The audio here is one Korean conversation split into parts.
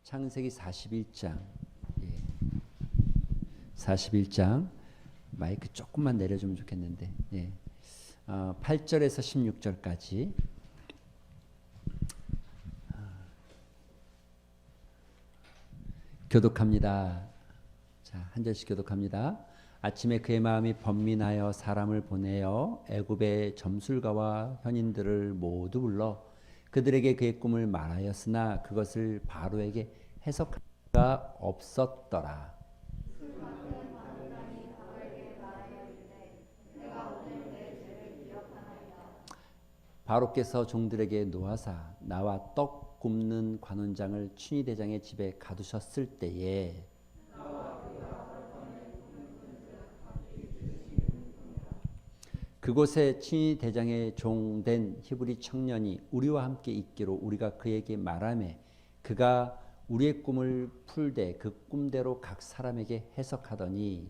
창세기 41장. 예. 41장. 마이크 조금만 내려주면 좋겠는데. 예. 8절에서 16절까지. 교독합니다. 자, 한 절씩 교독합니다. 아침에 그의 마음이 번민하여 사람을 보내어 애굽의 점술가와 현인들을 모두 불러 그들에게 그의 꿈을 말하였으나 그것을 바로에게 해석할 수가 없었더라. 바로께서 종들에게 노하사 나와 떡 굽는 관원장을 춘희대장의 집에 가두셨을 때에 그곳에 춘희대장의 종된 히브리 청년이 우리와 함께 있기로 우리가 그에게 말하매 그가 우리의 꿈을 풀되 그 꿈대로 각 사람에게 해석하더니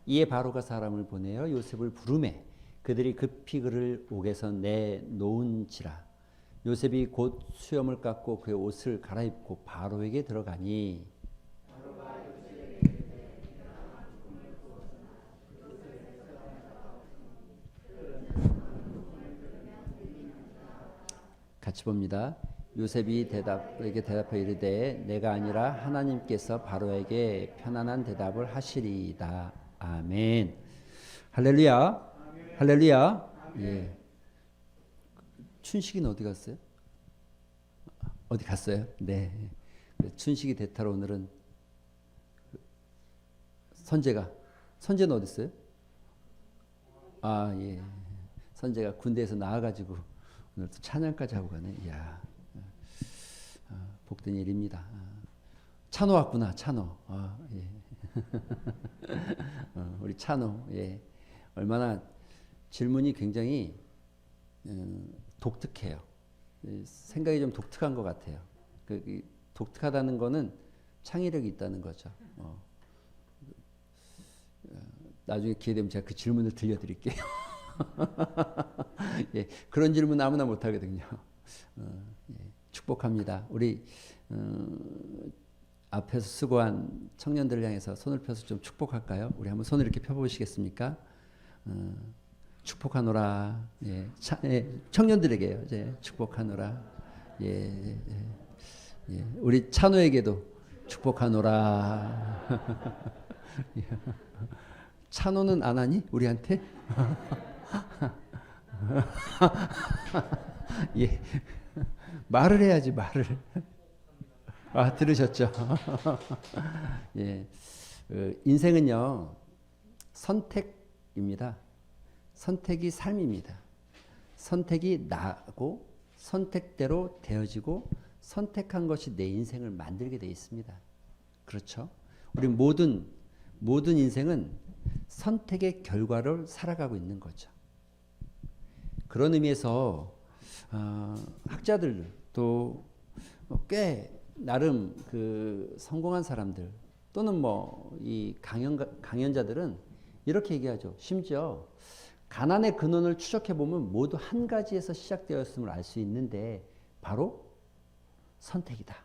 이에 바로가 사람을 보내어 요셉을 부르매 그들이 급히 그를 옥에서 내놓은지라. 요셉이 곧 수염을 깎고 그의 옷을 갈아입고 바로에게 들어가니 같이 봅니다. 요셉이 대답하여 이르되 내가 아니라 하나님께서 바로에게 편안한 대답을 하시리이다. 아멘. 할렐루야. 아멘. 할렐루야. 아멘. 예. 춘식이는 어디 갔어요? 어디 갔어요? 네. 춘식이 대타로 오늘은 선재는 어디 있어요? 아, 예. 선재가 군대에서 나와가지고 오늘 또 찬양까지 하고 가네. 이야. 복된 일입니다. 찬호 왔구나. 찬호. 예. 우리 찬호. 예. 얼마나 질문이 굉장히 독특해요. 생각이 좀 독특한 것 같아요. 독특하다는 거는 창의력이 있다는 거죠. 나중에 기회 되면 제가 그 질문을 들려드릴게요. 예, 그런 질문 아무나 못 하거든요. 예, 축복합니다. 우리 앞에서 수고한 청년들을 향해서 손을 펴서 좀 축복할까요? 우리 한번 손을 이렇게 펴보시겠습니까? 축복하노라. 예, 청년들에게요. 예, 축복하노라. 예, 예, 우리 찬호에게도 축복하노라. 찬호는 안 하니? 우리한테? 예, 말을 해야지 말을. 들으셨죠? 예, 인생은요 선택입니다. 선택이 삶입니다. 선택이 나고 선택대로 되어지고 선택한 것이 내 인생을 만들게 되어 있습니다. 그렇죠? 우리 모든 인생은 선택의 결과를 살아가고 있는 거죠. 그런 의미에서 학자들도 꽤 나름 그 성공한 사람들 또는 뭐 이 강연자들은 이렇게 얘기하죠. 심지어 가난의 근원을 추적해 보면 모두 한 가지에서 시작되었음을 알 수 있는데 바로 선택이다.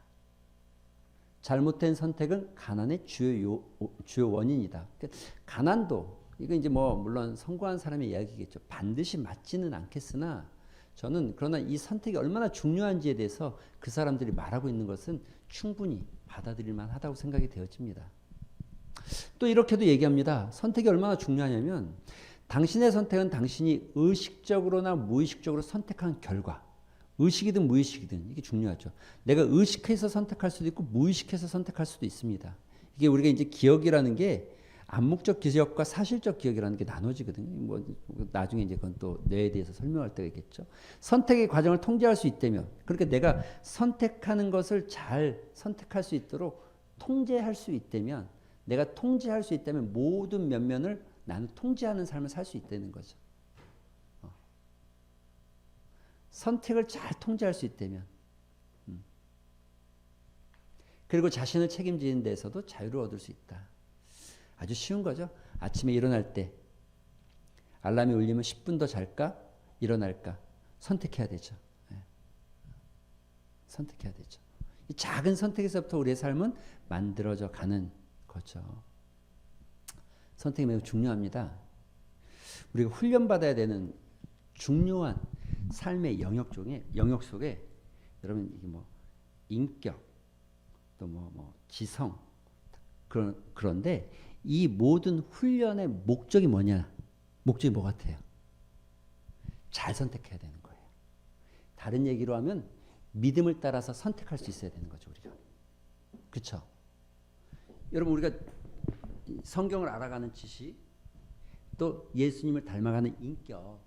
잘못된 선택은 가난의 주요 원인이다. 가난도 이거 이제 뭐 물론 성공한 사람의 이야기겠죠. 반드시 맞지는 않겠으나 저는 그러나 이 선택이 얼마나 중요한지에 대해서 그 사람들이 말하고 있는 것은 충분히 받아들일 만하다고 생각이 되어집니다. 또 이렇게도 얘기합니다. 선택이 얼마나 중요하냐면 당신의 선택은 당신이 의식적으로나 무의식적으로 선택한 결과, 의식이든 무의식이든 이게 중요하죠. 내가 의식해서 선택할 수도 있고 무의식해서 선택할 수도 있습니다. 이게 우리가 이제 기억이라는 게 암묵적 기억과 사실적 기억이라는 게 나눠지거든요. 뭐 나중에 이제 그건 또 뇌에 대해서 설명할 때가 있겠죠. 선택의 과정을 통제할 수 있다면, 그러니까 내가 선택하는 것을 잘 선택할 수 있도록 통제할 수 있다면, 내가 통제할 수 있다면 모든 면면을 나는 통제하는 삶을 살 수 있다는 거죠. 선택을 잘 통제할 수 있다면, 그리고 자신을 책임지는 데서도 자유를 얻을 수 있다. 아주 쉬운 거죠. 아침에 일어날 때 알람이 울리면 10분 더 잘까? 일어날까? 선택해야 되죠. 예. 선택해야 되죠. 이 작은 선택에서부터 우리의 삶은 만들어져 가는 거죠. 선택이 매우 중요합니다. 우리가 훈련받아야 되는 중요한 삶의 영역 속에 여러분 이게 뭐 인격 또 뭐 지성 그런데 이 모든 훈련의 목적이 뭐냐? 목적이 뭐 같아요? 잘 선택해야 되는 거예요. 다른 얘기로 하면 믿음을 따라서 선택할 수 있어야 되는 거죠, 우리가. 그렇죠? 여러분 우리가 성경을 알아가는 지식 또 예수님을 닮아가는 인격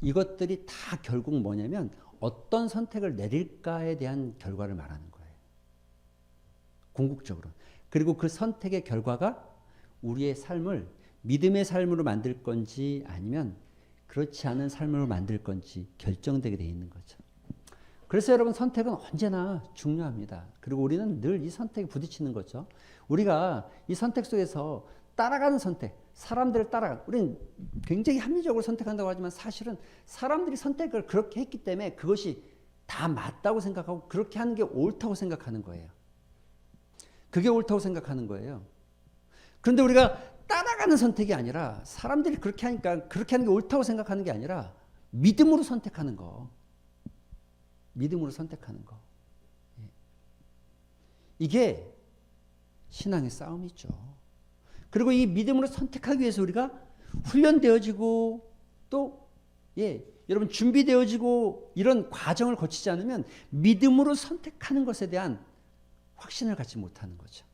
이것들이 다 결국 뭐냐면 어떤 선택을 내릴까에 대한 결과를 말하는 거예요. 궁극적으로. 그리고 그 선택의 결과가 우리의 삶을 믿음의 삶으로 만들 건지 아니면 그렇지 않은 삶으로 만들 건지 결정되게 돼 있는 거죠. 그래서 여러분 선택은 언제나 중요합니다. 그리고 우리는 늘 이 선택에 부딪히는 거죠. 우리가 이 선택 속에서 따라가는 선택, 사람들을 따라가. 우리는 굉장히 합리적으로 선택한다고 하지만 사실은 사람들이 선택을 그렇게 했기 때문에 그것이 다 맞다고 생각하고 그렇게 하는 게 옳다고 생각하는 거예요. 그게 옳다고 생각하는 거예요. 그런데 우리가 따라가는 선택이 아니라 사람들이 그렇게 하니까 그렇게 하는 게 옳다고 생각하는 게 아니라 믿음으로 선택하는 거. 믿음으로 선택하는 거. 이게 신앙의 싸움이죠. 그리고 이 믿음으로 선택하기 위해서 우리가 훈련되어지고 또 여러분 준비되어지고 이런 과정을 거치지 않으면 믿음으로 선택하는 것에 대한 확신을 갖지 못하는 거죠.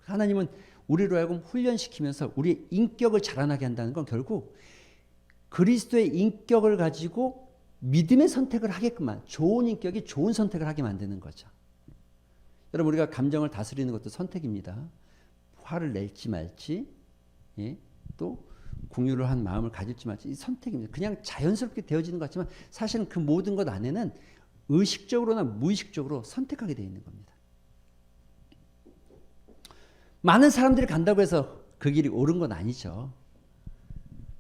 하나님은 우리로 하여금 훈련시키면서 우리의 인격을 자라나게 한다는 건 결국 그리스도의 인격을 가지고 믿음의 선택을 하게끔만 좋은 인격이 좋은 선택을 하게 만드는 거죠. 여러분 우리가 감정을 다스리는 것도 선택입니다. 화를 낼지 말지 또 공유를 한 마음을 가질지 말지 이 선택입니다. 그냥 자연스럽게 되어지는 것 같지만 사실은 그 모든 것 안에는 의식적으로나 무의식적으로 선택하게 되어 있는 겁니다. 많은 사람들이 간다고 해서 그 길이 옳은 건 아니죠.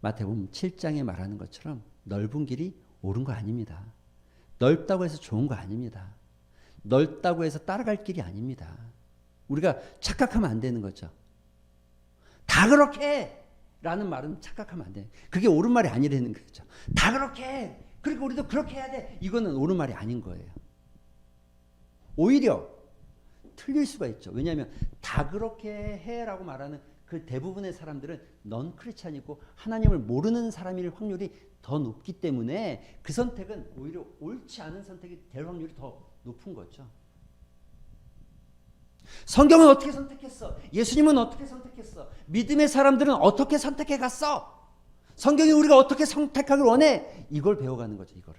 마태복음 7장에 말하는 것처럼 넓은 길이 옳은 거 아닙니다. 넓다고 해서 좋은 거 아닙니다. 넓다고 해서 따라갈 길이 아닙니다. 우리가 착각하면 안 되는 거죠. 다 그렇게 해! 라는 말은 착각하면 안 돼. 그게 옳은 말이 아니라는 거죠. 다 그렇게 해! 그리고 우리도 그렇게 해야 돼. 이거는 옳은 말이 아닌 거예요. 오히려 틀릴 수가 있죠. 왜냐하면 다 그렇게 해라고 말하는 그 대부분의 사람들은 넌 크리스찬이고 하나님을 모르는 사람일 확률이 더 높기 때문에 그 선택은 오히려 옳지 않은 선택이 될 확률이 더 높은 거죠. 성경은 어떻게 선택했어? 예수님은 어떻게 선택했어? 믿음의 사람들은 어떻게 선택해 갔어? 성경이 우리가 어떻게 선택하길 원해? 이걸 배워가는 거죠. 이거를.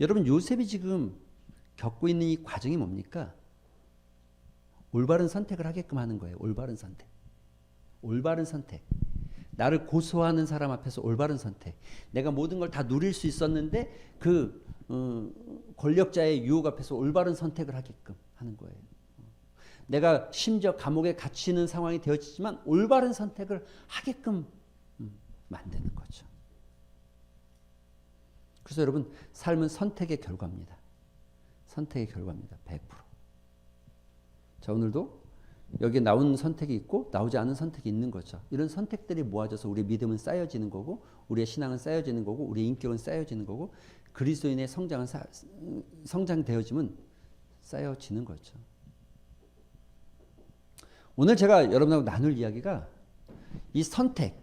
여러분 요셉이 지금 겪고 있는 이 과정이 뭡니까? 올바른 선택을 하게끔 하는 거예요. 올바른 선택. 올바른 선택. 나를 고소하는 사람 앞에서 올바른 선택. 내가 모든 걸 다 누릴 수 있었는데 그 권력자의 유혹 앞에서 올바른 선택을 하게끔 하는 거예요. 내가 심지어 감옥에 갇히는 상황이 되어지지만 올바른 선택을 하게끔 만드는 거죠. 그래서 여러분 삶은 선택의 결과입니다. 선택의 결과입니다. 100%. 자 오늘도 여기 나온 선택이 있고 나오지 않은 선택이 있는 거죠. 이런 선택들이 모아져서 우리의 믿음은 쌓여지는 거고 우리의 신앙은 쌓여지는 거고 우리의 인격은 쌓여지는 거고 그리스도인의 성장은 성장되어지면 쌓여지는 거죠. 오늘 제가 여러분하고 나눌 이야기가 이 선택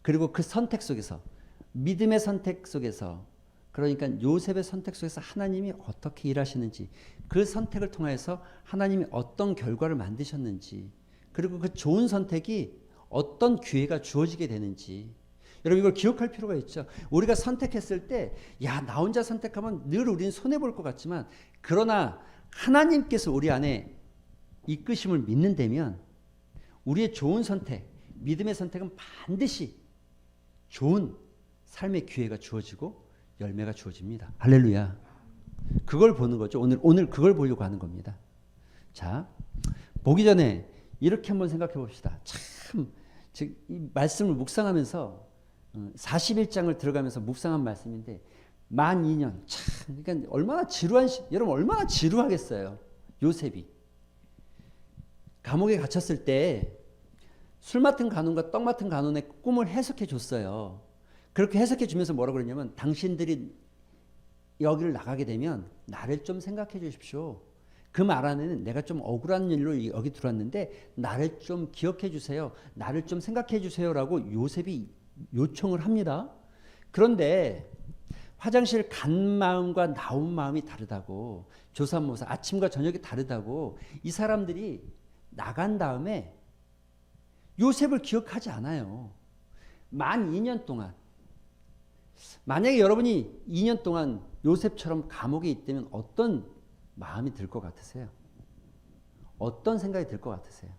그리고 그 선택 속에서 믿음의 선택 속에서 그러니까 요셉의 선택 속에서 하나님이 어떻게 일하시는지 그 선택을 통해서 하나님이 어떤 결과를 만드셨는지 그리고 그 좋은 선택이 어떤 기회가 주어지게 되는지 여러분 이걸 기억할 필요가 있죠. 우리가 선택했을 때 야, 나 혼자 선택하면 늘 우리는 손해볼 것 같지만 그러나 하나님께서 우리 안에 이끄심을 믿는다면 우리의 좋은 선택, 믿음의 선택은 반드시 좋은 삶의 기회가 주어지고 열매가 주어집니다. 할렐루야. 그걸 보는 거죠. 오늘 그걸 보려고 하는 겁니다. 자, 보기 전에 이렇게 한번 생각해 봅시다. 참, 이 말씀을 묵상하면서 41장을 들어가면서 묵상한 말씀인데 만 2년 참 그러니까 얼마나 여러분 얼마나 지루하겠어요. 요셉이 감옥에 갇혔을 때 술 맡은 간원과 떡 맡은 간원의 꿈을 해석해 줬어요. 그렇게 해석해 주면서 뭐라고 그러냐면 당신들이 여기를 나가게 되면 나를 좀 생각해 주십시오. 그 말 안에는 내가 좀 억울한 일로 여기 들어왔는데 나를 좀 기억해 주세요. 나를 좀 생각해 주세요라고 요셉이 요청을 합니다. 그런데 화장실 간 마음과 나온 마음이 다르다고 조삼모사 아침과 저녁이 다르다고 이 사람들이 나간 다음에 요셉을 기억하지 않아요. 만 2년 동안 만약에 여러분이 2년 동안 요셉처럼 감옥에 있다면 어떤 마음이 들 것 같으세요? 어떤 생각이 들 것 같으세요?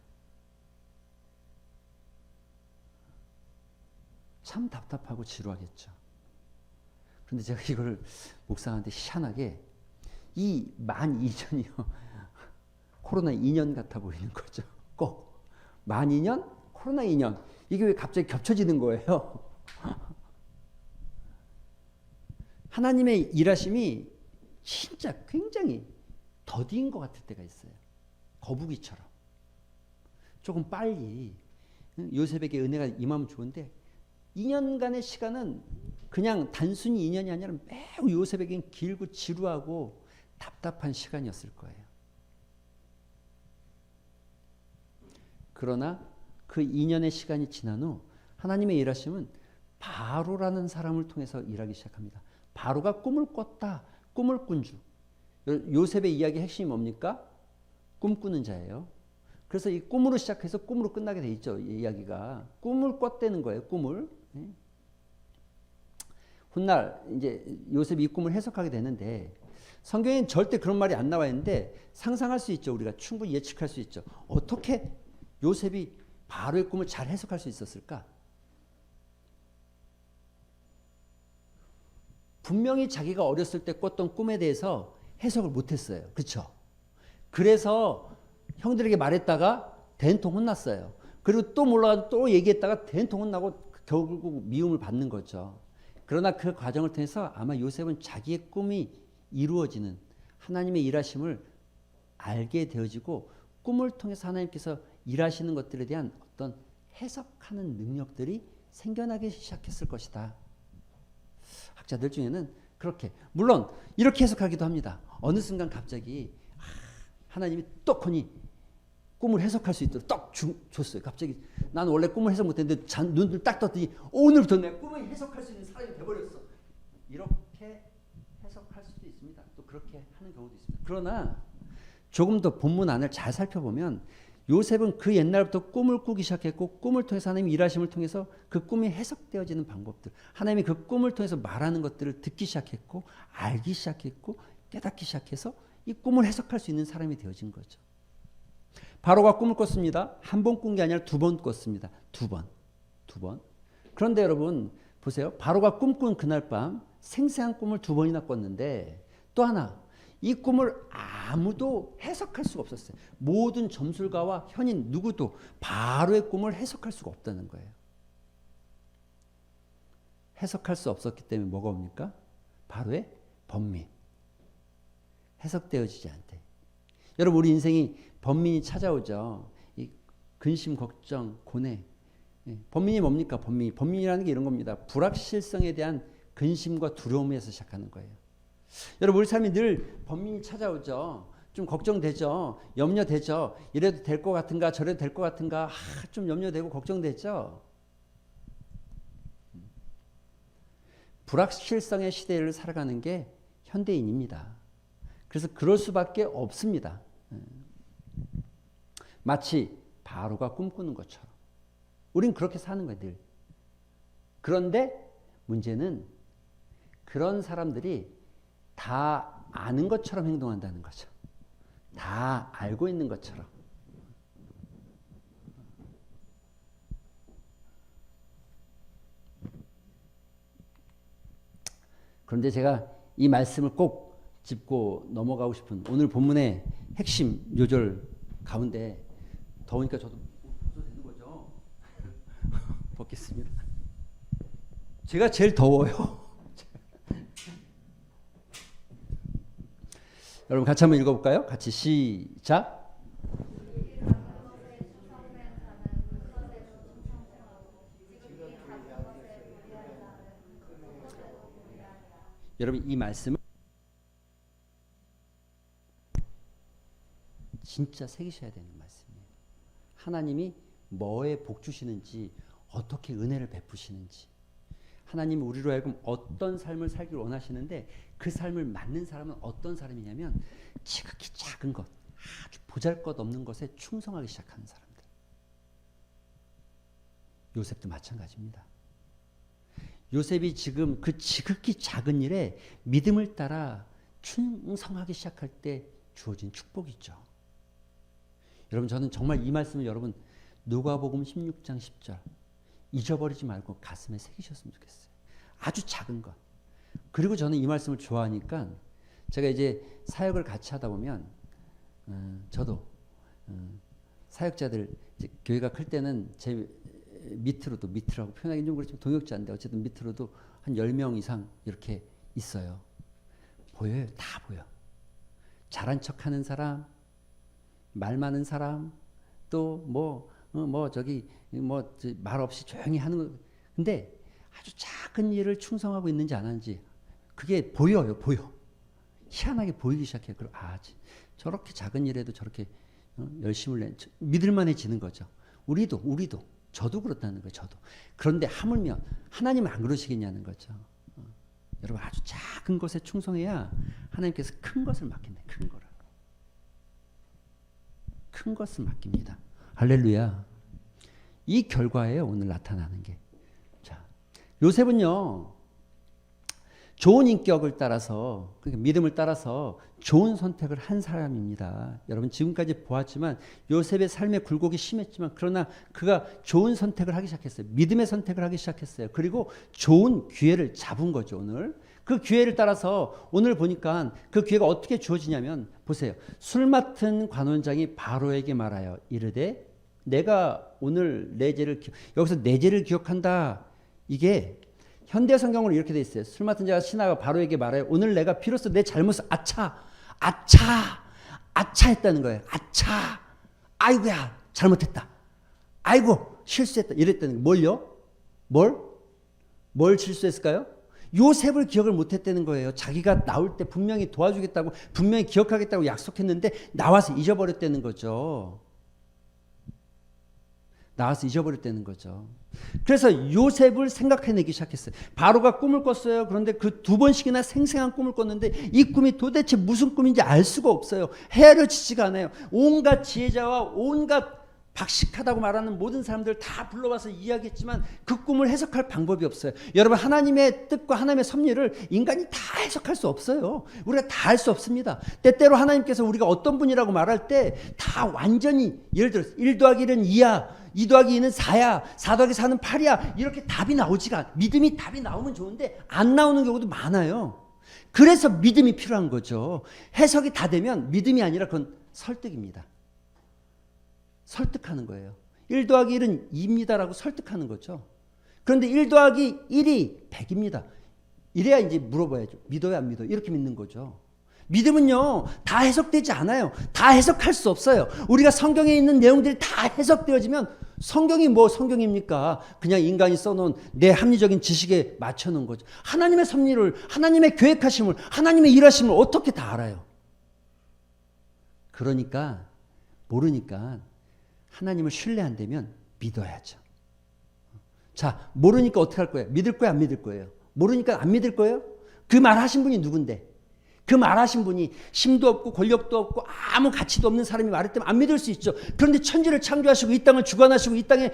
참 답답하고 지루하겠죠. 그런데 제가 이걸 묵상하는데 희한하게 이 만 2년이요. 코로나 2년 같아 보이는 거죠. 꼭. 만 2년, 코로나 2년. 이게 왜 갑자기 겹쳐지는 거예요? 하나님의 일하심이 진짜 굉장히 더디인 것 같을 때가 있어요. 거북이처럼. 조금 빨리 요셉에게 은혜가 임하면 좋은데 2년간의 시간은 그냥 단순히 2년이 아니라 매우 요셉에겐 길고 지루하고 답답한 시간이었을 거예요. 그러나 그 2년의 시간이 지난 후 하나님의 일하심은 바로라는 사람을 통해서 일하기 시작합니다. 바로가 꿈을 꿨다. 꿈을 꾼 주. 요셉의 이야기의 핵심이 뭡니까? 꿈꾸는 자예요. 그래서 이 꿈으로 시작해서 꿈으로 끝나게 돼 있죠. 이 이야기가. 꿈을 꿨다는 거예요. 꿈을. 훗날 이제 요셉이 이 꿈을 해석하게 되는데 성경에는 절대 그런 말이 안 나와 있는데 상상할 수 있죠. 우리가 충분히 예측할 수 있죠. 어떻게 요셉이 바로의 꿈을 잘 해석할 수 있었을까? 분명히 자기가 어렸을 때 꿨던 꿈에 대해서 해석을 못했어요. 그렇죠? 그래서 형들에게 말했다가 된통 혼났어요. 그리고 또 몰라가지고 또 얘기했다가 된통 혼나고 결국 미움을 받는 거죠. 그러나 그 과정을 통해서 아마 요셉은 자기의 꿈이 이루어지는 하나님의 일하심을 알게 되어지고 꿈을 통해서 하나님께서 일하시는 것들에 대한 어떤 해석하는 능력들이 생겨나기 시작했을 것이다. 학자들 중에는 그렇게 물론 이렇게 해석하기도 합니다. 어느 순간 갑자기 하나님이 떡하니 꿈을 해석할 수 있도록 떡 줬어요. 갑자기 나는 원래 꿈을 해석 못했는데 눈을 딱 떴더니 오늘부터 내 꿈을 해석할 수 있는 사람이 돼버렸어. 이렇게 해석할 수도 있습니다. 또 그렇게 하는 경우도 있습니다. 그러나 조금 더 본문 안을 잘 살펴보면 요셉은 그 옛날부터 꿈을 꾸기 시작했고 꿈을 통해서 하나님의 일하심을 통해서 그 꿈이 해석되어지는 방법들 하나님이 그 꿈을 통해서 말하는 것들을 듣기 시작했고 알기 시작했고 깨닫기 시작해서 이 꿈을 해석할 수 있는 사람이 되어진 거죠. 바로가 꿈을 꿨습니다. 한 번 꾼 게 아니라 두 번 꿨습니다. 두 번. 그런데 여러분 보세요. 바로가 꿈꾼 그날 밤 생생한 꿈을 두 번이나 꿨는데 또 하나 이 꿈을 아무도 해석할 수가 없었어요. 모든 점술가와 현인 누구도 바로의 꿈을 해석할 수가 없다는 거예요. 해석할 수 없었기 때문에 뭐가 옵니까? 바로의 번민. 해석되어지지 않대. 여러분 우리 인생이 번민이 찾아오죠. 이 근심, 걱정, 고뇌. 번민이 뭡니까? 번민이라는 게 이런 겁니다. 불확실성에 대한 근심과 두려움에서 시작하는 거예요. 여러분 우리 삶이 늘 번민이 찾아오죠. 좀 걱정되죠. 염려되죠. 이래도 될 것 같은가 저래도 될 것 같은가 좀 염려되고 걱정되죠. 불확실성의 시대를 살아가는 게 현대인입니다. 그래서 그럴 수밖에 없습니다. 마치 바로가 꿈꾸는 것처럼. 우린 그렇게 사는 거예요, 늘. 그런데 문제는 그런 사람들이 다 아는 것처럼 행동한다는 거죠. 다 알고 있는 것처럼. 그런데 제가 이 말씀을 꼭 짚고 넘어가고 싶은 오늘 본문의 핵심 요절 가운데 더우니까 저도 벗어도 되는 거죠? 벗겠습니다. 제가 제일 더워요. 여러분 같이 한번 읽어볼까요? 같이 시작. 여러분 이 말씀을 진짜 새기셔야 되는 말씀이에요. 하나님이 뭐에 복 주시는지, 어떻게 은혜를 베푸시는지, 하나님이 우리로 하여금 어떤 삶을 살기를 원하시는데 그 삶을 맞는 사람은 어떤 사람이냐면 지극히 작은 것, 아주 보잘것없는 것에 충성하기 시작하는 사람들. 요셉도 마찬가지입니다. 요셉이 지금 그 지극히 작은 일에 믿음을 따라 충성하기 시작할 때 주어진 축복이죠. 여러분 저는 정말 이 말씀을 여러분 누가복음 16장 10절 잊어버리지 말고 가슴에 새기셨으면 좋겠어요. 아주 작은 것. 그리고 저는 이 말씀을 좋아하니까 제가 이제 사역을 같이 하다 보면 저도 사역자들 이제 교회가 클 때는 제 밑으로라고 표현하기는 좀 그렇지만 동역자인데 어쨌든 밑으로도 한 10명 이상 이렇게 있어요. 보여요. 다 보여. 잘한 척하는 사람, 말 많은 사람, 또 말 없이 조용히 하는 거. 근데 아주 작은 일을 충성하고 있는지 안 하는지 그게 보여요. 보여. 희한하게 보이기 시작해요. 그럼 저렇게 작은 일에도 저렇게 열심을 믿을만해지는 거죠. 우리도 저도 그렇다는 거예요. 저도. 그런데 하물며 하나님은 안 그러시겠냐는 거죠. 여러분 아주 작은 것에 충성해야 하나님께서 큰 것을 맡긴다. 큰 것을 맡깁니다. 할렐루야. 이 결과예요. 오늘 나타나는 게. 자, 요셉은요. 좋은 인격을 따라서 그러니까 믿음을 따라서 좋은 선택을 한 사람입니다. 여러분 지금까지 보았지만 요셉의 삶의 굴곡이 심했지만 그러나 그가 좋은 선택을 하기 시작했어요. 믿음의 선택을 하기 시작했어요. 그리고 좋은 기회를 잡은 거죠. 오늘. 그 기회를 따라서 오늘 보니까 그 기회가 어떻게 주어지냐면 보세요. 술 맡은 관원장이 바로에게 말하여 이르되 내가 오늘 내 죄를 여기서 내 죄를 기억한다. 이게 현대 성경으로 이렇게 돼 있어요. 술 맡은 자가 신하가 바로에게 말하여 오늘 내가 비로소 내 잘못을 아차 했다는 거예요. 아이고야 잘못했다. 아이고 실수했다. 이랬다는 거예요. 뭘요? 뭘 실수했을까요? 요셉을 기억을 못했다는 거예요. 자기가 나올 때 분명히 도와주겠다고 분명히 기억하겠다고 약속했는데 나와서 잊어버렸다는 거죠. 그래서 요셉을 생각해내기 시작했어요. 바로가 꿈을 꿨어요. 그런데 그 2번씩이나 생생한 꿈을 꿨는데 이 꿈이 도대체 무슨 꿈인지 알 수가 없어요. 헤아려지지가 않아요. 온갖 지혜자와 온갖 박식하다고 말하는 모든 사람들 다 불러와서 이야기했지만 그 꿈을 해석할 방법이 없어요. 여러분 하나님의 뜻과 하나님의 섭리를 인간이 다 해석할 수 없어요. 우리가 다 할 수 없습니다. 때때로 하나님께서 우리가 어떤 분이라고 말할 때 다 완전히 예를 들어서 1 더하기 1은 2야 2 더하기 2는 4야 4 더하기 4는 8이야 이렇게 답이 나오지가 않아요. 믿음이 답이 나오면 좋은데 안 나오는 경우도 많아요. 그래서 믿음이 필요한 거죠. 해석이 다 되면 믿음이 아니라 그건 설득입니다. 설득하는 거예요. 1 더하기 1은 2입니다라고 설득하는 거죠. 그런데 1 더하기 1이 100입니다. 이래야 이제 물어봐야죠. 믿어요 안 믿어요? 이렇게 믿는 거죠. 믿음은요 다 해석되지 않아요. 다 해석할 수 없어요. 우리가 성경에 있는 내용들이 다 해석되어지면 성경이 뭐 성경입니까? 그냥 인간이 써놓은 내 합리적인 지식에 맞춰놓은 거죠. 하나님의 섭리를 하나님의 계획하심을 하나님의 일하심을 어떻게 다 알아요? 그러니까 모르니까 하나님을 신뢰한다면 믿어야죠. 자, 모르니까 어떻게 할 거예요? 믿을 거예요? 안 믿을 거예요? 모르니까 안 믿을 거예요? 그 말하신 분이 누군데? 그 말하신 분이 힘도 없고 권력도 없고 아무 가치도 없는 사람이 말했다면 안 믿을 수 있죠. 그런데 천지를 창조하시고 이 땅을 주관하시고 이 땅의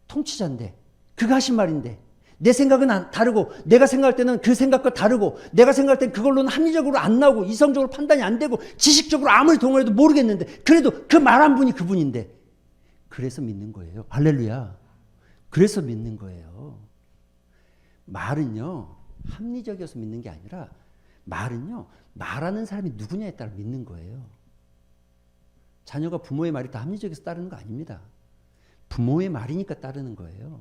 통치자인데 그가 하신 말인데 내 생각은 다르고 내가 생각할 때는 그 생각과 다르고 내가 생각할 때는 그걸로는 합리적으로 안 나오고 이성적으로 판단이 안 되고 지식적으로 아무리 동원해도 모르겠는데 그래도 그 말한 분이 그분인데 그래서 믿는 거예요. 할렐루야. 그래서 믿는 거예요. 말은요 합리적이어서 믿는 게 아니라 말은요 말하는 사람이 누구냐에 따라 믿는 거예요. 자녀가 부모의 말이 다 합리적이어서 따르는 거 아닙니다. 부모의 말이니까 따르는 거예요.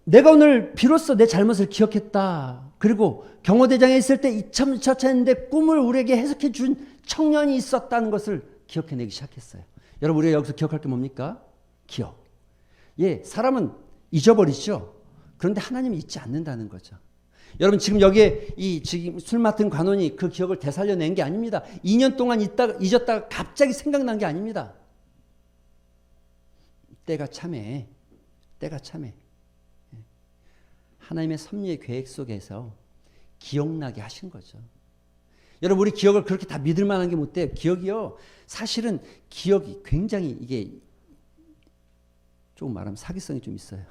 내가 오늘 비로소 내 잘못을 기억했다. 그리고 경호대장에 있을 때 이참저참했는데 꿈을 우리에게 해석해 준 청년이 있었다는 것을 기억해내기 시작했어요. 여러분 우리가 여기서 기억할 게 뭡니까? 기억. 예, 사람은 잊어버리죠. 그런데 하나님은 잊지 않는다는 거죠. 여러분 지금 여기에 이 지금 술 맡은 관원이 그 기억을 되살려낸 게 아닙니다. 2년 동안 잊었다가 갑자기 생각난 게 아닙니다. 때가 참해. 때가 참해. 하나님의 섭리의 계획 속에서 기억나게 하신 거죠. 여러분 우리 기억을 그렇게 다 믿을 만한 게 못 돼요. 기억이요. 사실은 기억이 굉장히 이게 조금 말하면 사기성이 좀 있어요.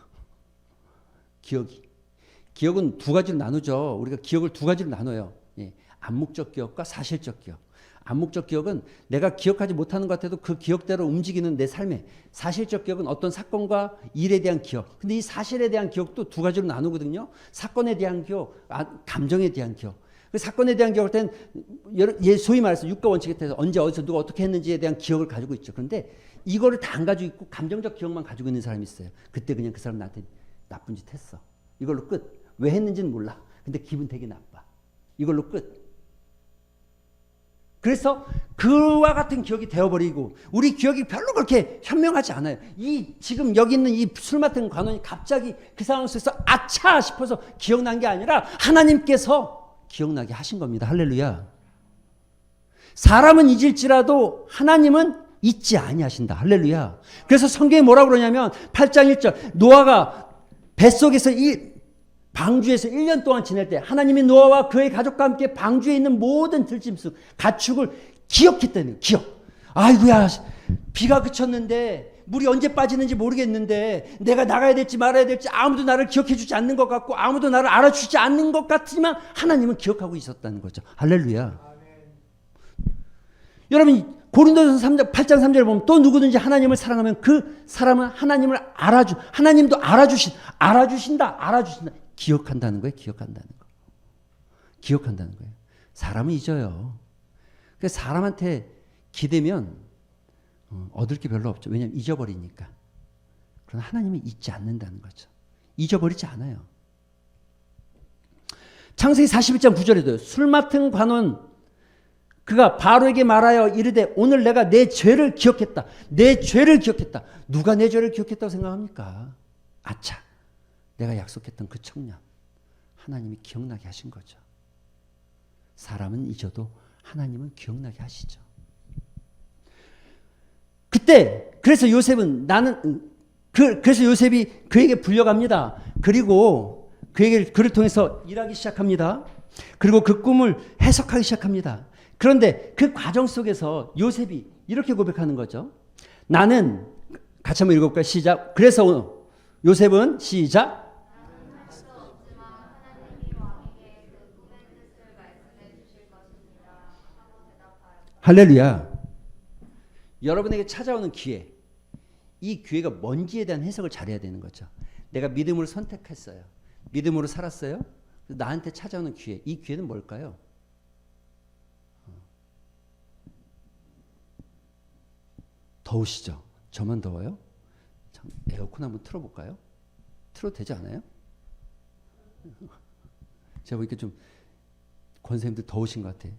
기억은 두 가지로 나누죠. 우리가 기억을 두 가지로 나눠요. 예, 암묵적 기억과 사실적 기억. 암묵적 기억은 내가 기억하지 못하는 것 같아도 그 기억대로 움직이는 내 삶에, 사실적 기억은 어떤 사건과 일에 대한 기억. 근데 이 사실에 대한 기억도 두 가지로 나누거든요. 사건에 대한 기억, 감정에 대한 기억. 그 사건에 대한 기억할 때는 소위 말해서 육가 원칙에 따라서 언제 어디서 누가 어떻게 했는지에 대한 기억을 가지고 있죠. 그런데 이거를 다 안 가지고 있고 감정적 기억만 가지고 있는 사람이 있어요. 그때 그냥 그 사람 나한테 나쁜 짓 했어. 이걸로 끝. 왜 했는지는 몰라. 근데 기분 되게 나빠. 이걸로 끝. 그래서 그와 같은 기억이 되어버리고 우리 기억이 별로 그렇게 현명하지 않아요. 이 지금 여기 있는 이 술 맡은 관원이 갑자기 그 상황 속에서 아차 싶어서 기억난 게 아니라 하나님께서 기억나게 하신 겁니다. 할렐루야. 사람은 잊을지라도 하나님은 잊지 아니하신다. 할렐루야. 그래서 성경에 뭐라고 그러냐면 8장 1절 노아가 뱃속에서 방주에서 1년 동안 지낼 때 하나님이 노아와 그의 가족과 함께 방주에 있는 모든 들짐승, 가축을 기억했다는 기억. 아이고야 비가 그쳤는데 물이 언제 빠지는지 모르겠는데 내가 나가야 될지 말아야 될지 아무도 나를 기억해 주지 않는 것 같고 아무도 나를 알아주지 않는 것 같지만 하나님은 기억하고 있었다는 거죠. 할렐루야. 여러분 고린도전서 8장 3절을 보면 또 누구든지 하나님을 사랑하면 그 사람은 하나님을 하나님도 알아주신다. 기억한다는 거예요. 기억한다는 거예요. 사람은 잊어요. 그래서 사람한테 기대면 얻을 게 별로 없죠. 왜냐하면 잊어버리니까. 그러나 하나님은 잊지 않는다는 거죠. 잊어버리지 않아요. 창세기 41장 9절에도 술 맡은 관원 그가 바로에게 말하여 이르되 오늘 내가 내 죄를 기억했다. 내 죄를 기억했다. 누가 내 죄를 기억했다고 생각합니까? 아차. 내가 약속했던 그 청년. 하나님이 기억나게 하신 거죠. 사람은 잊어도 하나님은 기억나게 하시죠. 그때 그래서 요셉은 그래서 요셉이 그에게 불려갑니다. 그리고 그를 통해서 일하기 시작합니다. 그리고 그 꿈을 해석하기 시작합니다. 그런데 그 과정 속에서 요셉이 이렇게 고백하는 거죠. 나는 같이 한번 읽어볼까요? 시작. 그래서 요셉은 시작. 할렐루야. 여러분에게 찾아오는 기회, 이 기회가 뭔지에 대한 해석을 잘해야 되는 거죠. 내가 믿음으로 선택했어요. 믿음으로 살았어요. 나한테 찾아오는 기회, 이 기회는 뭘까요? 더우시죠? 저만 더워요? 에어컨 한번 틀어볼까요? 틀어도 되지 않아요? 제가 보니까 좀 권사님들 더우신 것 같아요.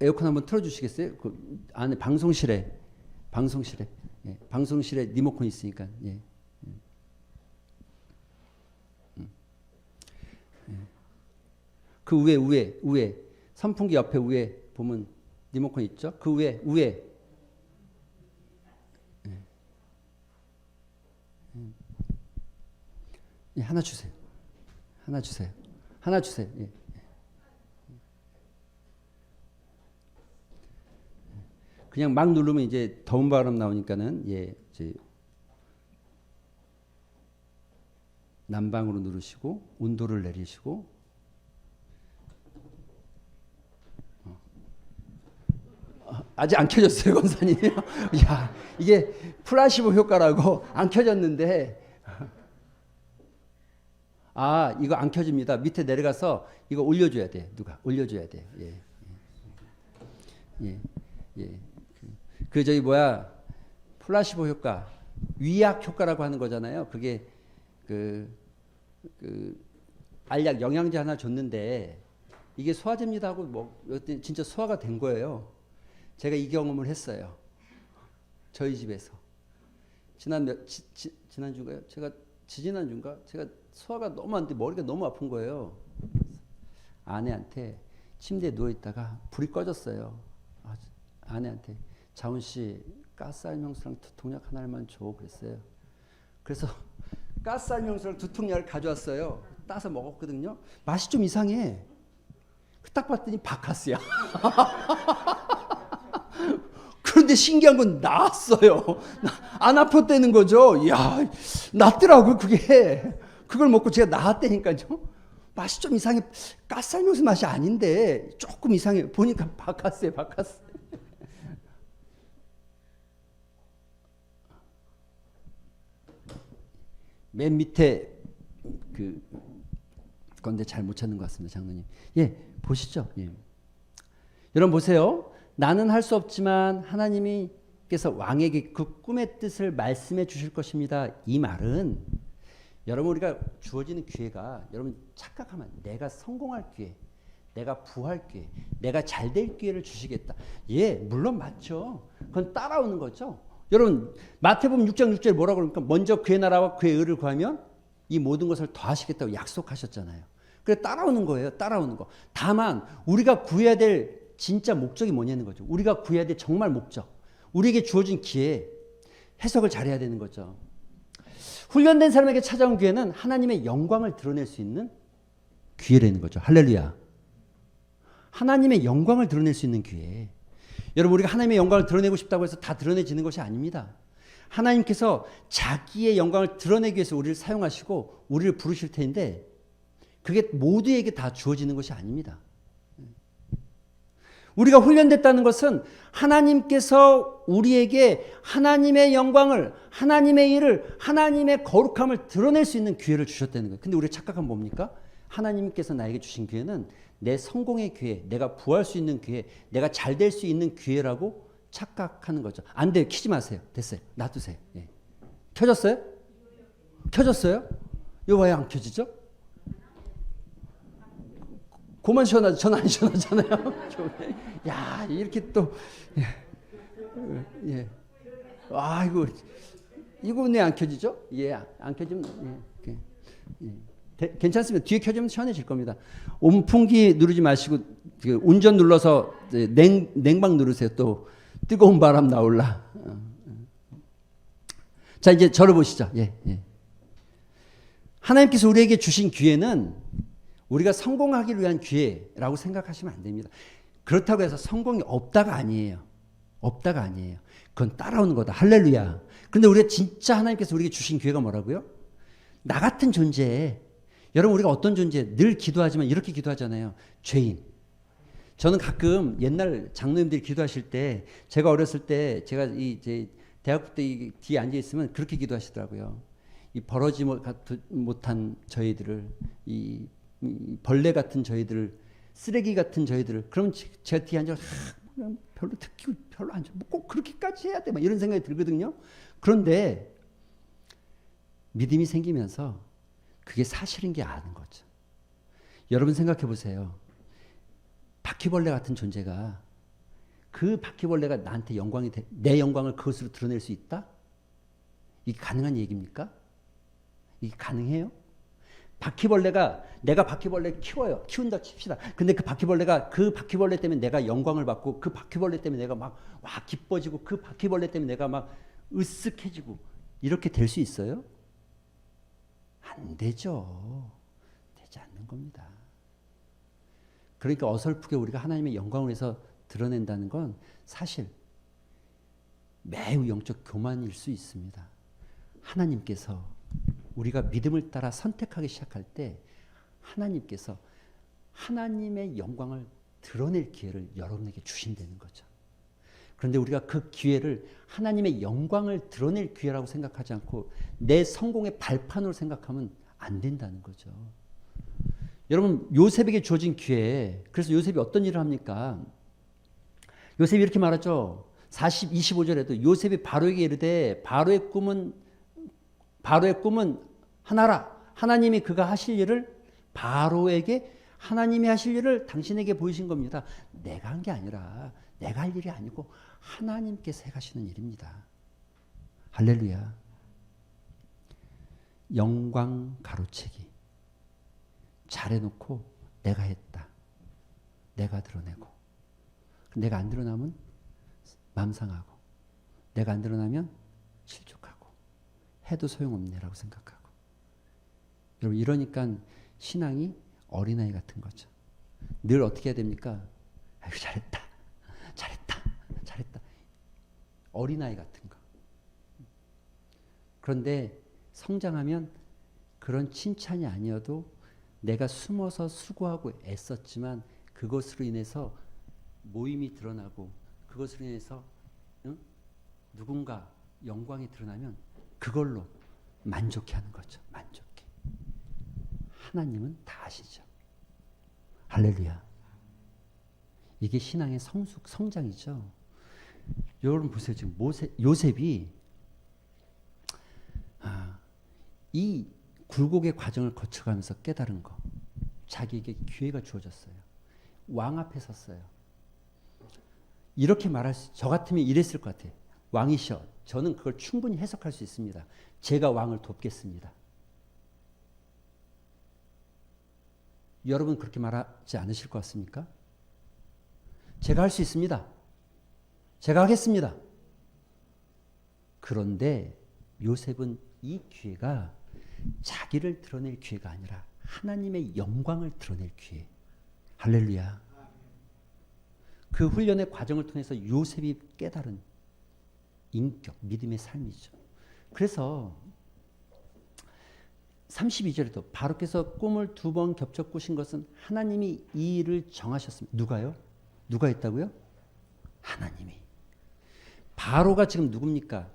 에어컨 한번 틀어주시겠어요? 그 안에 방송실에 예, 방송실에 리모컨 있으니까 예. 그 위에 선풍기 옆에 위에 보면 리모컨 있죠? 그 위에 예, 하나 주세요. 예. 그냥 막 누르면 이제 더운 바람 나오니까는 예, 이제 난방으로 누르시고 온도를 내리시고 아직 안 켜졌어요, 권사님. 야, 이게 플라시보 효과라고 안 켜졌는데 이거 안 켜집니다. 밑에 내려가서 이거 올려줘야 돼. 누가 올려줘야 돼. 예. 그 저기 플라시보 효과, 위약 효과라고 하는 거잖아요. 그게 그 알약 영양제 하나 줬는데 이게 소화제입니다 하고 먹었더니 진짜 소화가 된 거예요. 제가 이 경험을 했어요. 저희 집에서 지난주인가요? 제가 지지난주인가? 제가 소화가 너무 안 돼 머리가 너무 아픈 거예요. 아내한테 침대에 누워 있다가 불이 꺼졌어요. 아내한테 자훈 씨 가스알명수랑 두통약 하나만 줘 그랬어요. 그래서 가스알명수랑 두통약을 가져왔어요. 따서 먹었거든요. 맛이 좀 이상해. 딱 봤더니 바카스야. 그런데 신기한 건 나았어요. 안 아팠다는 거죠. 이야, 낫더라고요, 그게. 그걸 먹고 제가 나았다니까요. 맛이 좀 이상해. 가스알명수 맛이 아닌데 조금 이상해. 보니까 바카스예요, 바카스. 맨 밑에 그 건데 잘 못 찾는 것 같습니다, 장로님. 예, 보시죠. 예. 여러분 보세요. 나는 할 수 없지만 하나님께서 왕에게 그 꿈의 뜻을 말씀해 주실 것입니다. 이 말은 여러분 우리가 주어지는 기회가 여러분 착각하면 내가 성공할 기회, 내가 부할 기회, 내가 잘 될 기회를 주시겠다. 예, 물론 맞죠. 그건 따라오는 거죠. 여러분 마태복음 6장 6절에 뭐라고 그럽니까? 먼저 그의 나라와 그의 의를 구하면 이 모든 것을 더하시겠다고 약속하셨잖아요. 그래 따라오는 거예요. 따라오는 거. 다만 우리가 구해야 될 진짜 목적이 뭐냐는 거죠. 우리가 구해야 될 정말 목적. 우리에게 주어진 기회 해석을 잘해야 되는 거죠. 훈련된 사람에게 찾아온 기회는 하나님의 영광을 드러낼 수 있는 기회라는 거죠. 할렐루야. 하나님의 영광을 드러낼 수 있는 기회. 여러분 우리가 하나님의 영광을 드러내고 싶다고 해서 다 드러내지는 것이 아닙니다. 하나님께서 자기의 영광을 드러내기 위해서 우리를 사용하시고 우리를 부르실 텐데 그게 모두에게 다 주어지는 것이 아닙니다. 우리가 훈련됐다는 것은 하나님께서 우리에게 하나님의 영광을, 하나님의 일을, 하나님의 거룩함을 드러낼 수 있는 기회를 주셨다는 거예요. 근데 우리가 착각하면 뭡니까? 하나님께서 나에게 주신 기회는 내 성공의 기회, 내가 부할 수 있는 기회, 내가 잘 될 수 있는 기회라고 착각하는 거죠. 안 돼요. 키지 마세요. 됐어요. 놔두세요. 예. 켜졌어요? 켜졌어요? 이거 왜 안 켜지죠? 그만 시원하죠. 전 안 시원하잖아요. 야, 이렇게 또 예. 아, 이거 왜 안 켜지죠? 예, 안 켜지면 괜찮습니다. 뒤에 켜지면 시원해질 겁니다. 온풍기 누르지 마시고 운전 눌러서 냉방 누르세요. 또 뜨거운 바람 나올라. 자, 이제 저를 보시죠. 예. 하나님께서 우리에게 주신 기회는 우리가 성공하기 위한 기회라고 생각하시면 안 됩니다. 그렇다고 해서 성공이 없다가 아니에요. 없다가 아니에요. 그건 따라오는 거다. 할렐루야. 그런데 우리가 진짜 하나님께서 우리에게 주신 기회가 뭐라고요? 나 같은 존재. 여러분 우리가 어떤 존재? 늘 기도하지만 이렇게 기도하잖아요. 죄인. 저는 가끔 옛날 장로님들이 기도하실 때 제가 어렸을 때 제가 이제 대학부 때 뒤에 앉아 있으면 그렇게 기도하시더라고요. 이 벌어지 못한 저희들을 이 벌레 같은 저희들을 쓰레기 같은 저희들을 그러면 제가 뒤에 앉아서 별로 듣기 별로 안 좋아. 꼭 그렇게까지 해야 돼. 막 이런 생각이 들거든요. 그런데 믿음이 생기면서 그게 사실인 게 아는 거죠. 여러분 생각해 보세요. 바퀴벌레 같은 존재가 그 바퀴벌레가 나한테 영광이 내 영광을 그것으로 드러낼 수 있다? 이게 가능한 얘기입니까? 이게 가능해요? 바퀴벌레가 내가 바퀴벌레 키운다 칩시다. 근데 그 바퀴벌레 때문에 내가 영광을 받고 그 바퀴벌레 때문에 내가 막 와 기뻐지고 그 바퀴벌레 때문에 내가 막 으쓱해지고 이렇게 될 수 있어요? 안 되죠. 되지 않는 겁니다. 그러니까 어설프게 우리가 하나님의 영광을 위해서 드러낸다는 건 사실 매우 영적 교만일 수 있습니다. 하나님께서 우리가 믿음을 따라 선택하기 시작할 때 하나님께서 하나님의 영광을 드러낼 기회를 여러분에게 주신다는 거죠. 그런데 우리가 그 기회를 하나님의 영광을 드러낼 기회라고 생각하지 않고 내 성공의 발판으로 생각하면 안 된다는 거죠. 여러분 요셉에게 주어진 기회, 그래서 요셉이 어떤 일을 합니까? 요셉이 이렇게 말하죠. 25절에도 요셉이 바로에게 이르되 바로의 꿈은 하나라. 하나님이 그가 하실 일을 바로에게 하나님이 하실 일을 당신에게 보이신 겁니다. 내가 한 게 아니라 내가 할 일이 아니고 하나님께서 행하시는 일입니다. 할렐루야. 영광 가로채기. 잘해놓고 내가 했다. 내가 드러내고. 내가 안 드러나면 마음 상하고. 내가 안 드러나면 실족하고. 해도 소용없네라고 생각하고. 여러분 이러니까 신앙이 어린아이 같은 거죠. 늘 어떻게 해야 됩니까? 아이고 잘했다. 잘했다. 잘했다. 어린아이 같은 거. 그런데 성장하면 그런 칭찬이 아니어도 내가 숨어서 수고하고 애썼지만 그것으로 인해서 모임이 드러나고 그것으로 인해서 누군가 영광이 드러나면 그걸로 만족해하는 거죠. 만족해. 하나님은 다 아시죠. 할렐루야. 이게 신앙의 성장이죠. 여러분 보세요. 지금 요셉이 이 굴곡의 과정을 거쳐가면서 깨달은 거. 자기에게 기회가 주어졌어요. 왕 앞에 섰어요. 이렇게 말할 수, 저 같으면 이랬을 것 같아요. 왕이셔. 저는 그걸 충분히 해석할 수 있습니다. 제가 왕을 돕겠습니다. 여러분 그렇게 말하지 않으실 것 같습니까? 제가 할 수 있습니다. 제가 하겠습니다. 그런데 요셉은 이 기회가 자기를 드러낼 기회가 아니라 하나님의 영광을 드러낼 기회. 할렐루야. 그 훈련의 과정을 통해서 요셉이 깨달은 인격, 믿음의 삶이죠. 그래서 32절에도 바로께서 꿈을 2번 겹쳐 꾸신 것은 하나님이 이 일을 정하셨습니다. 누가요? 누가 했다고요? 하나님이. 바로가 지금 누굽니까?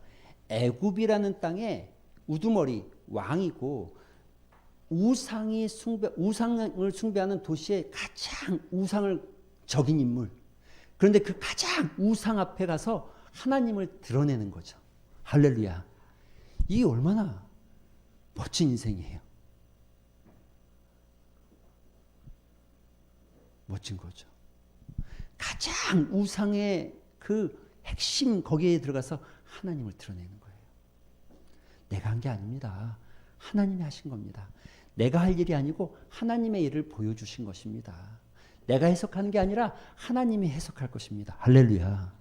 애굽이라는 땅에 우두머리 왕이고 우상을 숭배하는 도시의 가장 우상을 적인 인물. 그런데 그 가장 우상 앞에 가서 하나님을 드러내는 거죠. 할렐루야. 이게 얼마나 멋진 인생이에요. 멋진 거죠. 가장 우상의 그 핵심 거기에 들어가서 하나님을 드러내는 거예요. 내가 한 게 아닙니다. 하나님이 하신 겁니다. 내가 할 일이 아니고 하나님의 일을 보여주신 것입니다. 내가 해석하는 게 아니라 하나님이 해석할 것입니다. 할렐루야.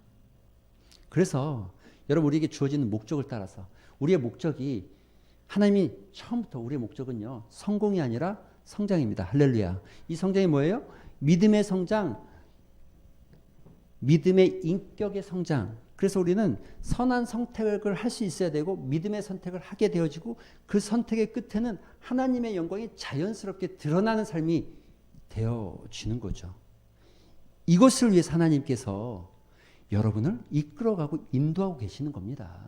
그래서 여러분 우리에게 주어지는 목적을 따라서 우리의 목적이 하나님이 처음부터 우리의 목적은요. 성공이 아니라 성장입니다. 할렐루야. 이 성장이 뭐예요? 믿음의 성장, 믿음의 인격의 성장. 그래서 우리는 선한 선택을 할 수 있어야 되고 믿음의 선택을 하게 되어지고 그 선택의 끝에는 하나님의 영광이 자연스럽게 드러나는 삶이 되어지는 거죠. 이것을 위해서 하나님께서 여러분을 이끌어가고 인도하고 계시는 겁니다.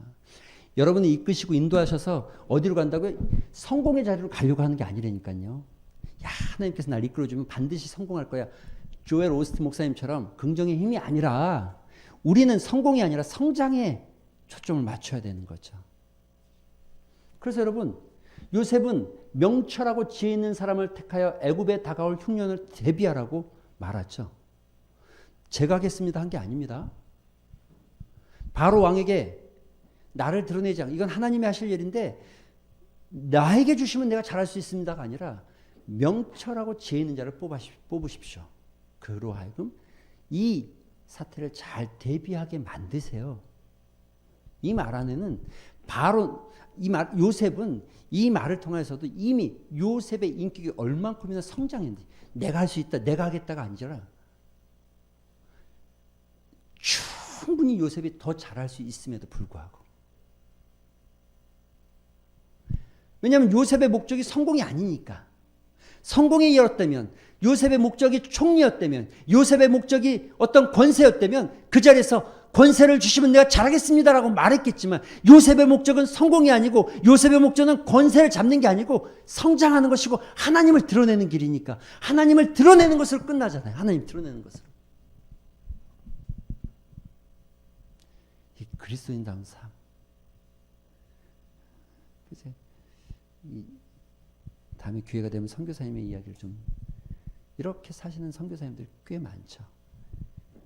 여러분을 이끄시고 인도하셔서 어디로 간다고요? 성공의 자리로 가려고 하는 게 아니라니까요. 야, 하나님께서 날 이끌어주면 반드시 성공할 거야. 조엘 오스틴 목사님처럼 긍정의 힘이 아니라 우리는 성공이 아니라 성장에 초점을 맞춰야 되는 거죠. 그래서 여러분 요셉은 명철하고 지혜 있는 사람을 택하여 애굽에 다가올 흉년을 대비하라고 말하죠. 제가 하겠습니다 한 게 아닙니다. 바로 왕에게 나를 드러내지 않고 이건 하나님이 하실 일인데 나에게 주시면 내가 잘할 수 있습니다가 아니라 명철하고 지혜 있는 자를 뽑으십시오. 그로 하여금 이 사태를 잘 대비하게 만드세요. 이 말 안에는 바로 요셉은 이 말을 통해서도 이미 요셉의 인격이 얼만큼이나 성장했는지 내가 할 수 있다, 내가 하겠다가 아니라 충분히 요셉이 더 잘할 수 있음에도 불구하고 왜냐하면 요셉의 목적이 성공이 아니니까. 성공에 이었다면 요셉의 목적이 총리였다면 요셉의 목적이 어떤 권세였다면 그 자리에서 권세를 주시면 내가 잘하겠습니다라고 말했겠지만 요셉의 목적은 성공이 아니고 요셉의 목적은 권세를 잡는 게 아니고 성장하는 것이고 하나님을 드러내는 길이니까 하나님을 드러내는 것으로 끝나잖아요. 하나님 드러내는 것으로. 이 그리스도인다운 삶. 그치? 다음에 기회가 되면 선교사님의 이야기를 좀 이렇게 사시는 선교사님들 꽤 많죠.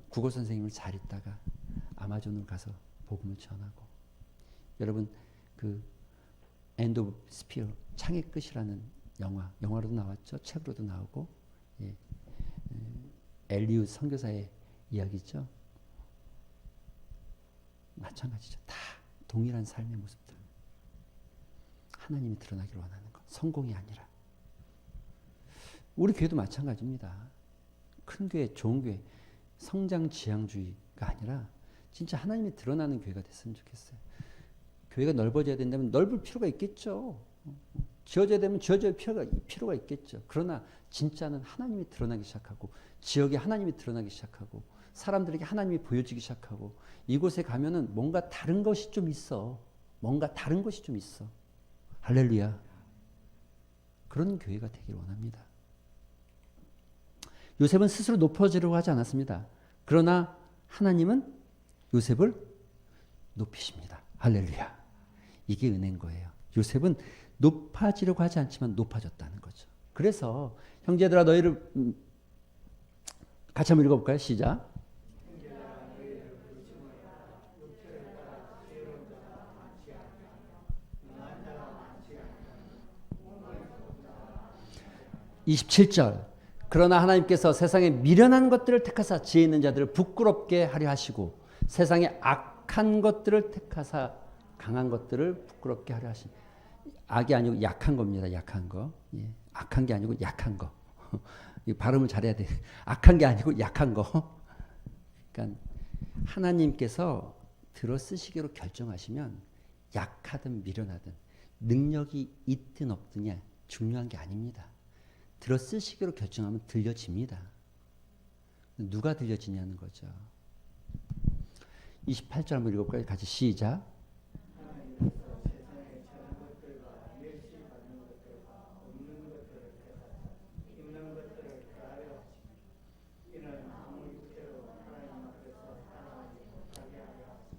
국어 선생님을 잘 있다가 아마존으로 가서 복음을 전하고 여러분 그 엔드 오브 스피어 창의 끝이라는 영화로도 나왔죠. 책으로도 나오고 예. 엘리우 선교사의 이야기죠. 마찬가지죠. 다 동일한 삶의 모습들. 하나님이 드러나기를 원하는 것. 성공이 아니라. 우리 교회도 마찬가지입니다. 큰 교회, 좋은 교회, 성장 지향주의가 아니라 진짜 하나님이 드러나는 교회가 됐으면 좋겠어요. 교회가 넓어져야 된다면 넓을 필요가 있겠죠. 지어져야 되면 지어져야 필요가 있겠죠. 그러나 진짜는 하나님이 드러나기 시작하고 지역에 하나님이 드러나기 시작하고 사람들에게 하나님이 보여지기 시작하고 이곳에 가면은 뭔가 다른 것이 좀 있어. 뭔가 다른 것이 좀 있어. 할렐루야. 그런 교회가 되길 원합니다. 요셉은 스스로 높아지려고 하지 않았습니다. 그러나 하나님은 요셉을 높이십니다. 할렐루야. 이게 은혜인 거예요. 요셉은 높아지려고 하지 않지만 높아졌다는 거죠. 그래서 형제들아 너희를 같이 한번 읽어볼까요? 시작. 27절. 그러나 하나님께서 세상에 미련한 것들을 택하사 지혜 있는 자들을 부끄럽게 하려 하시고 세상에 악한 것들을 택하사 강한 것들을 부끄럽게 하려 하시니 악이 아니고 약한 겁니다. 약한 거. 예. 악한 게 아니고 약한 거. 이 발음을 잘해야 돼. 악한 게 아니고 약한 거. 그러니까 하나님께서 들어 쓰시기로 결정하시면 약하든 미련하든 능력이 있든 없든이 중요한 게 아닙니다. 들어 쓰시기로 결정하면 들려집니다. 누가 들려지냐는 거죠. 28절 한번 읽어볼까요? 같이 시작.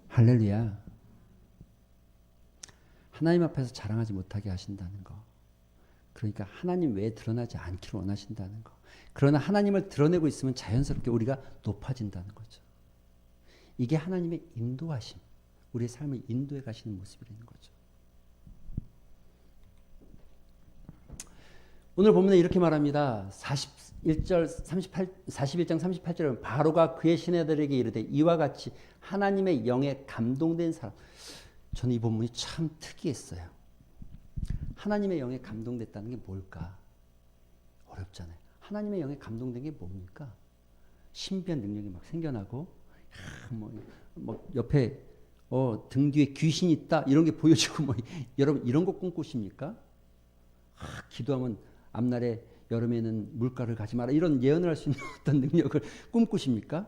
할렐루야. 하나님 앞에서 자랑하지 못하게 하신다는 거. 그러니까 하나님 외에 드러나지 않기를 원하신다는 거. 그러나 하나님을 드러내고 있으면 자연스럽게 우리가 높아진다는 거죠. 이게 하나님의 인도하심. 우리의 삶을 인도해 가시는 모습이라는 거죠. 오늘 본문에 이렇게 말합니다. 41장 38절에 바로가 그의 시내들에게 이르되 이와 같이 하나님의 영에 감동된 사람. 저는 이 본문이 참 특이했어요. 하나님의 영에 감동됐다는 게 뭘까? 어렵잖아요. 하나님의 영에 감동된 게 뭡니까? 신비한 능력이 막 생겨나고 뭐 옆에 등 뒤에 귀신이 있다 이런 게 보여지고 뭐 여러분 이런 거 꿈꾸십니까? 기도하면 앞날에 여름에는 물가를 가지 마라 이런 예언을 할 수 있는 어떤 능력을 꿈꾸십니까?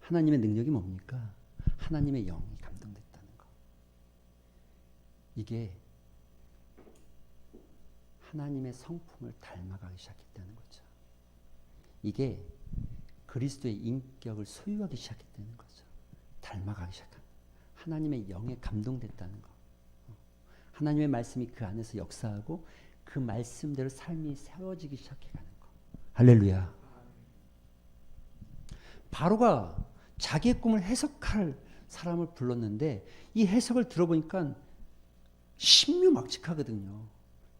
하나님의 능력이 뭡니까? 하나님의 영이 감동됐다는 거. 이게 하나님의 성품을 닮아가기 시작했다는 거죠. 이게 그리스도의 인격을 소유하기 시작했다는 거죠. 닮아가기 시작한. 하나님의 영에 감동됐다는 거. 하나님의 말씀이 그 안에서 역사하고 그 말씀대로 삶이 세워지기 시작해가는 거. 할렐루야. 바로가 자기의 꿈을 해석할 사람을 불렀는데 이 해석을 들어보니까 신묘막측하거든요.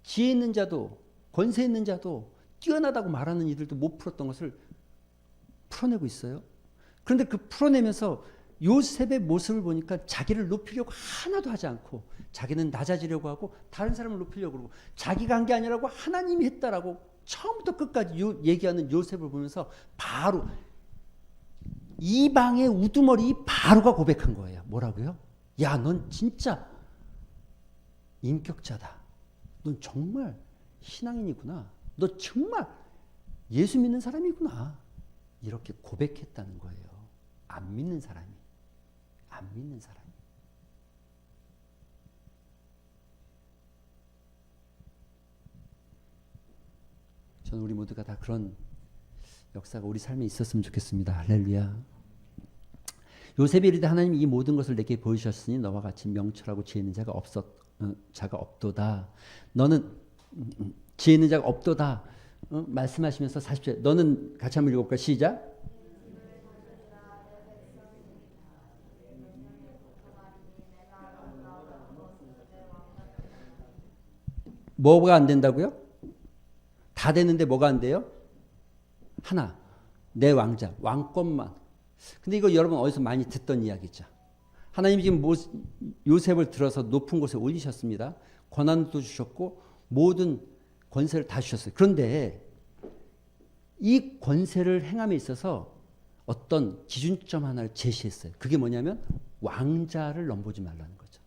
지혜 있는 자도 권세 있는 자도 뛰어나다고 말하는 이들도 못 풀었던 것을 풀어내고 있어요. 그런데 그 풀어내면서 요셉의 모습을 보니까 자기를 높이려고 하나도 하지 않고 자기는 낮아지려고 하고 다른 사람을 높이려고 그러고 자기가 한 게 아니라고 하나님이 했다라고 처음부터 끝까지 얘기하는 요셉을 보면서 바로 이방의 우두머리 바로가 고백한 거예요. 뭐라고요? 야, 넌 진짜 인격자다. 넌 정말 신앙인이구나. 너 정말 예수 믿는 사람이구나. 이렇게 고백했다는 거예요. 안 믿는 사람이. 안 믿는 사람이. 저는 우리 모두가 다 그런 역사가 우리 삶에 있었으면 좋겠습니다. 할렐루야. 요셉이 이르되 하나님이 이 모든 것을 내게 보이셨으니 너와 같이 명철하고 지혜 있는 자가 없도다. 너는 지혜 있는 자가 없도다. 말씀하시면서 40절 너는 같이 한번 읽어볼까? 시작. 뭐가 안 된다고요? 다 되는데 뭐가 안 돼요? 하나, 내 왕자, 왕권만. 근데 이거 여러분 어디서 많이 듣던 이야기죠. 하나님이 지금 요셉을 들어서 높은 곳에 올리셨습니다. 권한도 주셨고 모든 권세를 다 주셨어요. 그런데 이 권세를 행함에 있어서 어떤 기준점 하나를 제시했어요. 그게 뭐냐면 왕자를 넘보지 말라는 거죠.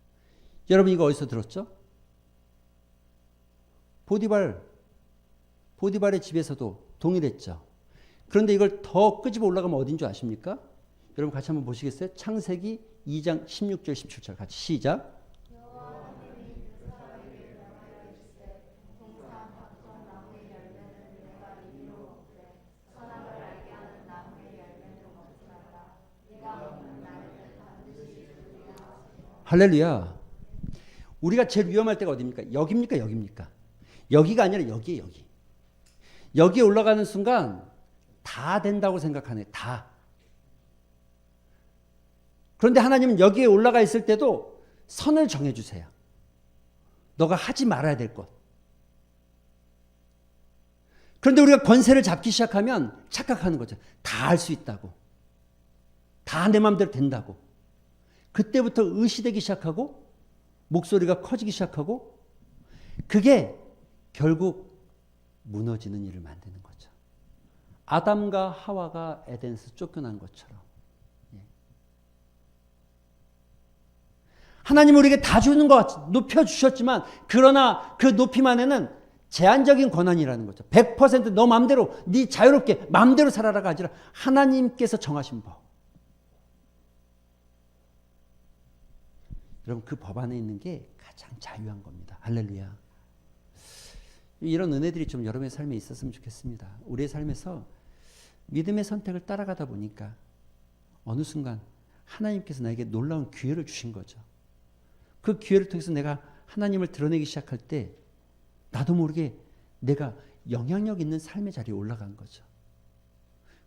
여러분 이거 어디서 들었죠? 보디발의 집에서도 동일했죠. 그런데 이걸 더 끄집어 올라가면 어딘 줄 아십니까? 여러분 같이 한번 보시겠어요? 창세기 2장 16절 17절 같이 시작. 할렐루야. 우리가 제일 위험할 때가 어디입니까? 여기입니까? 여기입니까? 여기가 아니라 여기에 여기. 여기에 올라가는 순간 다 된다고 생각하네. 다. 그런데 하나님은 여기에 올라가 있을 때도 선을 정해주세요. 너가 하지 말아야 될 것. 그런데 우리가 권세를 잡기 시작하면 착각하는 거죠. 다 할 수 있다고. 다 내 마음대로 된다고. 그때부터 의시되기 시작하고 목소리가 커지기 시작하고 그게 결국 무너지는 일을 만드는 거죠. 아담과 하와가 에덴에서 쫓겨난 것처럼. 하나님은 우리에게 다 주는 것 높여주셨지만 그러나 그 높임 안에는 제한적인 권한이라는 거죠. 100%너 마음대로 네 자유롭게 마음대로 살아라가 아니라 하나님께서 정하신 법. 여러분 그 법 안에 있는 게 가장 자유한 겁니다. 할렐루야. 이런 은혜들이 좀 여러분의 삶에 있었으면 좋겠습니다. 우리의 삶에서 믿음의 선택을 따라가다 보니까 어느 순간 하나님께서 나에게 놀라운 기회를 주신 거죠. 그 기회를 통해서 내가 하나님을 드러내기 시작할 때 나도 모르게 내가 영향력 있는 삶의 자리에 올라간 거죠.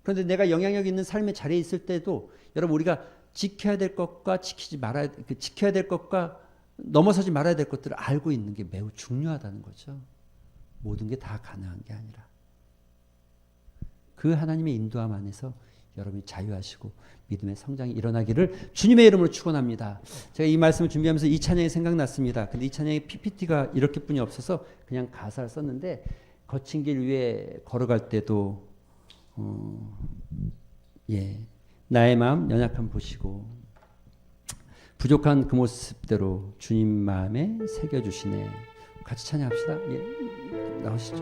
그런데 내가 영향력 있는 삶의 자리에 있을 때도 여러분 우리가 지켜야 될 것과 지켜야 될 것과 넘어서지 말아야 될 것들을 알고 있는 게 매우 중요하다는 거죠. 모든 게 다 가능한 게 아니라 그 하나님의 인도함 안에서 여러분이 자유하시고 믿음의 성장이 일어나기를 주님의 이름으로 축원합니다. 제가 이 말씀을 준비하면서 이 찬양이 생각났습니다. 근데 이 찬양의 PPT가 이렇게뿐이 없어서 그냥 가사를 썼는데 거친 길 위에 걸어갈 때도 나의 마음 연약함 보시고 부족한 그 모습대로 주님 마음에 새겨주시네. 같이 찬양합시다. 나오시죠.